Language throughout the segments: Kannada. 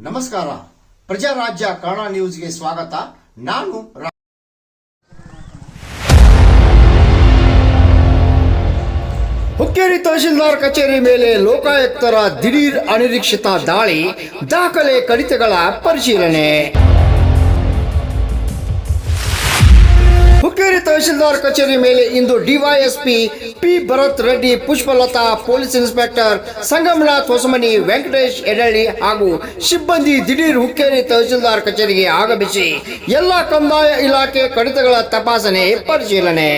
ನಮಸ್ಕಾರ. ಪ್ರಜಾರಾಜ್ಯ ಕನ್ನಡ ನ್ಯೂಸ್ಗೆ ಸ್ವಾಗತ. ನಾನು ಹುಕ್ಕೇರಿ ತಹಶೀಲ್ದಾರ್ ಕಚೇರಿ ಮೇಲೆ ಲೋಕಾಯುಕ್ತರ ದಿಢೀರ್ ಅನಿರೀಕ್ಷಿತ ದಾಳಿ, ದಾಖಲೆ ಕಡಿತಗಳ ಪರಿಶೀಲನೆ. ಹುಕ್ಕೇರಿ ತಹಶೀಲ್ದಾರ್ ಕಚೇರಿ ಮೇಲೆ ಇಂದು DYSP P Bharat Reddy, Pushpalatha, police inspector Sangamanath Hosamani, Venkatesh Edalli ಹಾಗೂ ಸಿಬ್ಬಂದಿ ದಿಢೀರ್ ಹುಕ್ಕೇರಿ ತಹಶೀಲ್ದಾರ್ ಕಚೇರಿಗೆ ಆಗಮಿಸಿ ಎಲ್ಲ ಕಂದಾಯ ಇಲಾಖೆ ಕಡಿತಗಳ ತಪಾಸಣೆ ಪರಿಶೀಲನೆ.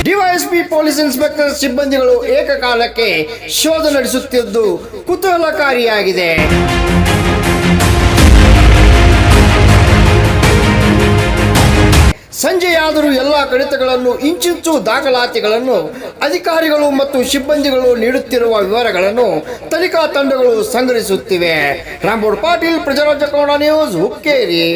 ಡಿವೈಎಸ್ಪಿ, ಪೊಲೀಸ್ ಇನ್ಸ್ಪೆಕ್ಟರ್ ಸಿಬ್ಬಂದಿಗಳು ಏಕಕಾಲಕ್ಕೆ ಶೋಧ ನಡೆಸುತ್ತಿದ್ದು ಕುತೂಹಲಕಾರಿಯಾಗಿದೆ. ಸಂಜೆಯಾದರೂ ಎಲ್ಲ ಕಡಿತಗಳನ್ನು, ಇಂಚಿಂಚು ದಾಖಲಾತಿಗಳನ್ನು ಅಧಿಕಾರಿಗಳು ಮತ್ತು ಸಿಬ್ಬಂದಿಗಳು ನೀಡುತ್ತಿರುವ ವಿವರಗಳನ್ನು ತನಿಖಾ ತಂಡಗಳು ಸಂಗ್ರಹಿಸುತ್ತಿವೆ. ರಾಮಗೌಡ ಪಾಟೀಲ್, ಪ್ರಜಾರಾಜ್ಯ ಕನ್ನಡ ನ್ಯೂಸ್, ಹುಕ್ಕೇರಿ.